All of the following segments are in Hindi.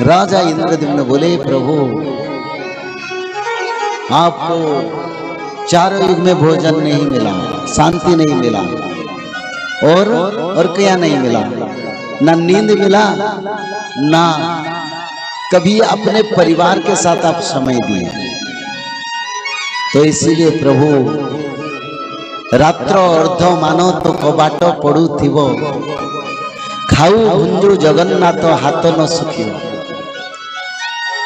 राजा इंद्रद्युम्न बोले, प्रभु आपको चारों युग में भोजन नहीं मिला, शांति नहीं मिला और क्या नहीं मिला, ना नींद मिला, ना कभी अपने परिवार के साथ आप समय दिए। तो इसीलिए प्रभु रात्र अर्ध मानो तो कबाट पड़ू थिबो, खाऊ भुंजु जगन्नाथ हाथ न सुखियो।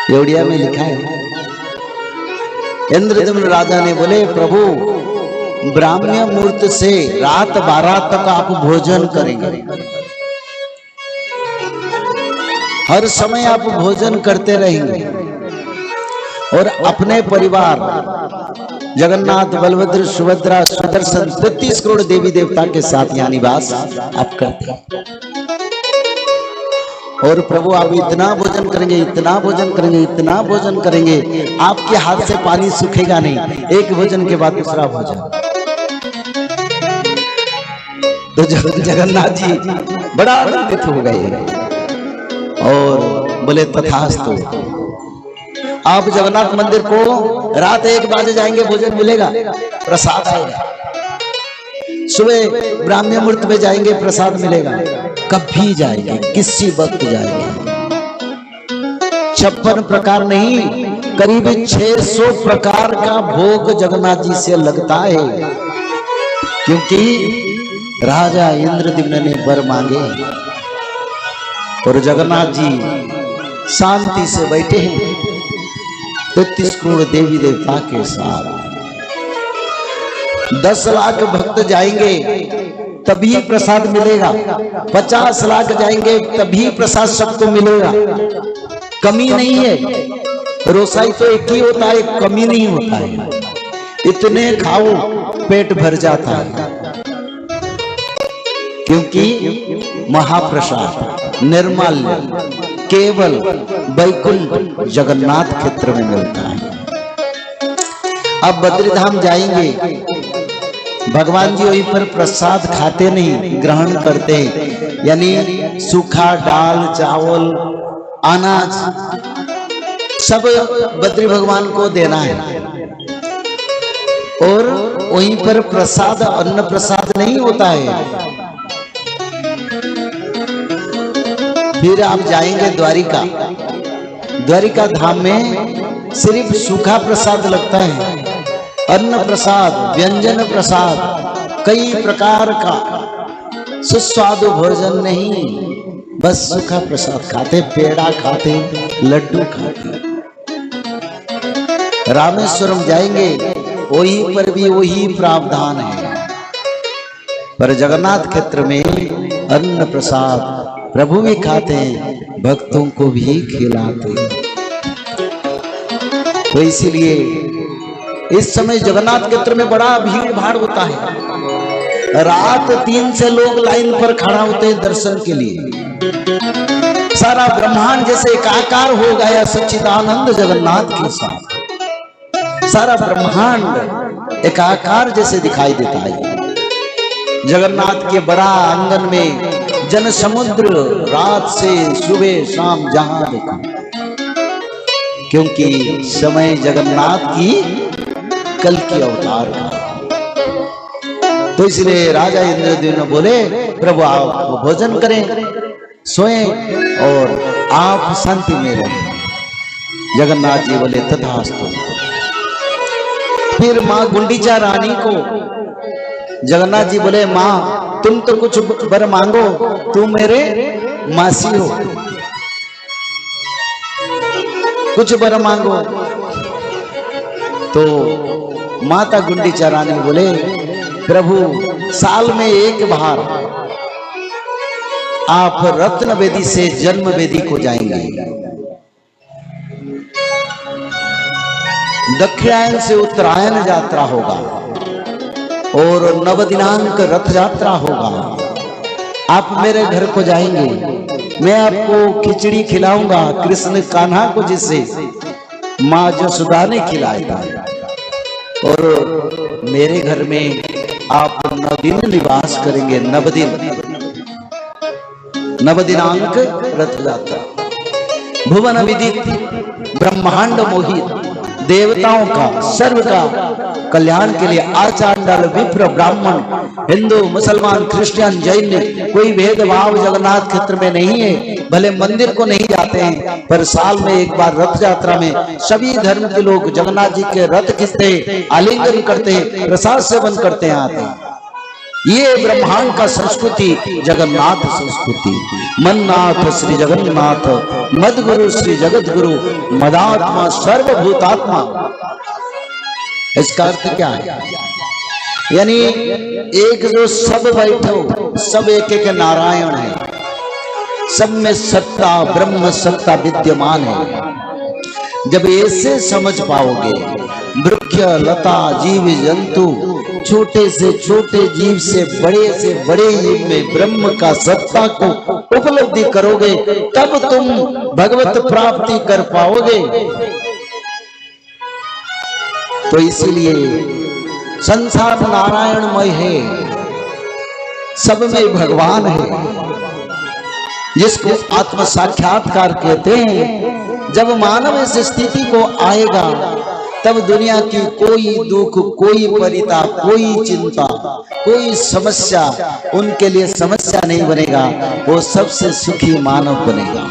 ये उड़िया में लिखा है। इंद्रद्युम्न राजा ने बोले, प्रभु ब्राह्मण मुहूर्त से रात 12 तक आप भोजन करेंगे, हर समय आप भोजन करते रहेंगे और अपने परिवार जगन्नाथ, बलभद्र, सुभद्रा, सुदर्शन 33 करोड़ देवी देवता के साथ यहाँ निवास आप करते हैं। और प्रभु आप इतना भोजन करेंगे, इतना भोजन करेंगे, इतना भोजन करेंगे, आपके हाथ से पानी सूखेगा नहीं, एक भोजन के बाद दूसरा भोजन। तो जगन्नाथ जी बड़ा आनंदित हो गए और बोले, तथास्तु। आप जगन्नाथ मंदिर को रात 1 बजे जाएंगे, भोजन मिलेगा, प्रसाद आएगा। सुबह ब्राह्मण मुहूर्त में जाएंगे, प्रसाद मिलेगा। कभी जाएंगे, किसी वक्त जाएंगे। 56 प्रकार नहीं, करीब 600 प्रकार का भोग जगन्नाथ जी से लगता है, क्योंकि राजा इंद्रद्युम्न ने वर मांगे और जगन्नाथ जी शांति से बैठे हैं 33 करोड़ देवी देवता के साथ। 10 लाख भक्त जाएंगे तभी प्रसाद मिलेगा, 50 लाख जाएंगे तभी प्रसाद सबको मिलेगा। कमी नहीं है, रोसाई तो एक ही होता है, कमी नहीं होता है। इतने खाओ पेट भर जाता है, क्योंकि महाप्रसाद निर्माल्य केवल बैकुंठ जगन्नाथ क्षेत्र में मिलता है। अब बद्रीधाम जाएंगे, भगवान जी वहीं पर प्रसाद खाते नहीं, ग्रहण करते हैं, यानी सूखा दाल, चावल, अनाज सब बद्री भगवान को देना है। और वहीं पर प्रसाद, अन्न प्रसाद नहीं होता है। फिर आप जाएंगे द्वारिका, द्वारिका धाम में सिर्फ सूखा प्रसाद लगता है, अन्न प्रसाद, व्यंजन प्रसाद, कई प्रकार का सुस्वादु भोजन नहीं, बस सूखा प्रसाद खाते, पेड़ा खाते, लड्डू खाते। रामेश्वरम जाएंगे, वहीं पर भी वही प्रावधान है, पर जगन्नाथ क्षेत्र में अन्न प्रसाद प्रभु भी खाते हैं, भक्तों को भी खिलाते हैं। तो इसीलिए इस समय जगन्नाथ क्षेत्र में बड़ा भीड़ भाड़ होता है। रात 3 से लोग लाइन पर खड़ा होते हैं दर्शन के लिए। सारा ब्रह्मांड जैसे एकाकार हो गया सच्चिदानंद जगन्नाथ के साथ। सारा ब्रह्मांड एकाकार जैसे दिखाई देता है। जगन्नाथ के बड़ा आंगन में जन समुद्र रात से सुबह शाम जहां देखा, क्योंकि समय जगन्नाथ की कल की अवतार का। तो इसलिए राजा इंद्रद्युम्न बोले, प्रभु आप भोजन करें, सोएं और आप शांति में रहें। जगन्नाथ जी बोले, तथास्तु। फिर मां गुंडीचा रानी को जगन्नाथ जी बोले, मां तुम तो कुछ वर मांगो, तुम मेरे मासी हो, कुछ वर मांगो। तो माता गुंडीचा रानी बोले, प्रभु साल में एक बार आप रत्न वेदी से जन्म वेदी को जाएंगे, दक्षिणायन से उत्तरायण यात्रा होगा और नव दिनांक रथ यात्रा होगा। आप मेरे घर को जाएंगे, मैं आपको खिचड़ी खिलाऊंगा, कृष्ण कान्हा को जिसे माँ जसोदा ने खिलाया, और मेरे घर में आप 9 दिन निवास करेंगे। 9 दिन, नव दिनांक रथ यात्रा। भुवन विदित ब्रह्मांड मोहित देवताओं का सर्व का कल्याण के लिए आचांडाल विप्र ब्राह्मण हिंदू मुसलमान क्रिश्चियन जैन कोई भेदभाव जगन्नाथ क्षेत्र में नहीं है। भले मंदिर को नहीं जाते हैं पर साल में एक बार रथ यात्रा में सभी धर्म के लोग जगन्नाथ जी के रथ खींचते, आलिंगन करते, प्रसाद सेवन करते आते हैं। ये ब्रह्मांड का संस्कृति जगन्नाथ संस्कृति। मन्नाथ श्री जगन्नाथ मदगुरु श्री जगत गुरु मदात्मा सर्वभूतात्मा। इसका अर्थ क्या है? यानी एक जो सब बैठो सब एक एक नारायण है, सब में सत्ता ब्रह्म सत्ता विद्यमान है। जब ऐसे समझ पाओगे वृक्ष लता जीव जंतु छोटे से छोटे जीव से बड़े जीव में ब्रह्म का सत्ता को उपलब्धि करोगे तब तुम भगवत प्राप्ति कर पाओगे। तो इसीलिए संसार नारायणमय है, सब में भगवान है, जिसको आत्म साक्षात्कार कहते हैं। जब मानव इस स्थिति को आएगा तब दुनिया की कोई दुख, कोई परिताप, कोई चिंता, कोई समस्या उनके लिए समस्या नहीं बनेगा, वो सबसे सुखी मानव बनेगा।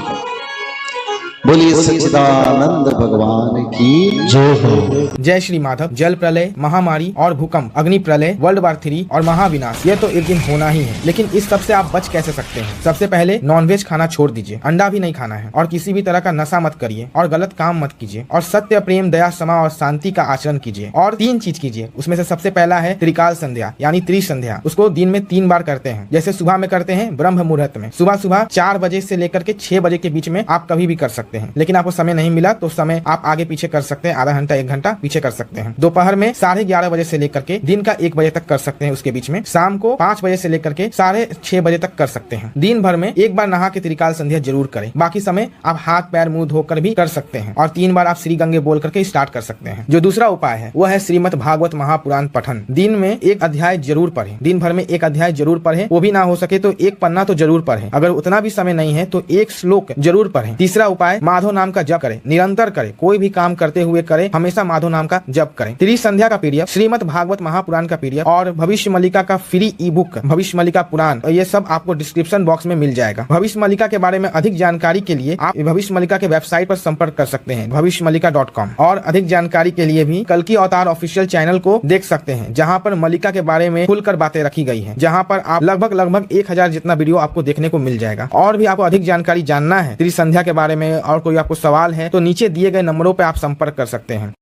बोलिए सच्चिदानंद भगवान की जय हो। जय श्री माधव। जल प्रलय, महामारी और भूकंप, अग्नि प्रलय, वर्ल्ड वार 3 और महाविनाश, ये तो एक दिन होना ही है। लेकिन इस सब से आप बच कैसे सकते हैं? सबसे पहले नॉनवेज खाना छोड़ दीजिए, अंडा भी नहीं खाना है, और किसी भी तरह का नशा मत करिए, और गलत काम मत कीजिए, और सत्य प्रेम दया क्षमा और शांति का आचरण कीजिए। और 3 चीज कीजिए, उसमें से सबसे पहला है त्रिकाल संध्या यानी त्रिसंध्या। उसको दिन में 3 बार करते हैं। जैसे सुबह में करते हैं ब्रह्म मुहूर्त में, सुबह 4 बजे से लेकर के 6 बजे के बीच में आप कभी भी कर सकते हैं। लेकिन आपको समय नहीं मिला तो समय आप आगे पीछे कर सकते हैं, आधा घंटा 1 घंटा पीछे कर सकते हैं। दोपहर में 11:30 बजे से लेकर के दिन का 1 बजे तक कर सकते हैं, उसके बीच में शाम को 5 बजे से लेकर के 6:30 बजे तक कर सकते हैं। दिन भर में 1 बार नहा के त्रिकाल संध्या जरूर करें। बाकी समय आप हाथ पैर मुंह धोकर भी कर सकते हैं, और 3 बार आप श्री गंगे बोल करके स्टार्ट कर सकते हैं। जो दूसरा उपाय है वो है श्रीमद् भागवत महापुराण पठन। दिन में 1 अध्याय जरूर पढ़े, दिन भर में 1 अध्याय जरूर पढ़े, वो भी ना हो सके तो 1 पन्ना तो जरूर पढ़े। अगर उतना भी समय नहीं है तो 1 श्लोक जरूर पढ़े। तीसरा उपाय माधव नाम का जप करें, निरंतर करें, कोई भी काम करते हुए करें, हमेशा माधव नाम का जप करें। त्रिसंध्या का पीडीएफ, श्रीमद् भागवत महापुराण का पीडीएफ और भविष्य मल्लिका का फ्री ई बुक भविष्य मल्लिका पुराण, ये सब आपको डिस्क्रिप्शन बॉक्स में मिल जाएगा। भविष्य मल्लिका के बारे में अधिक जानकारी के लिए आप भविष्य मल्लिका के वेबसाइट पर संपर्क कर सकते हैं bhavishmallika.com। और अधिक जानकारी के लिए भी कल्कि अवतार ऑफिशियल चैनल को देख सकते हैं, जहाँ पर मल्लिका के बारे में खुलकर बातें रखी गई है, जहाँ पर आप लगभग 1000 जितना वीडियो आपको देखने को मिल जाएगा। और भी आपको अधिक जानकारी जानना है त्रिसंध्या के बारे में और कोई आपको सवाल है तो नीचे दिए गए नंबरों पर आप संपर्क कर सकते हैं।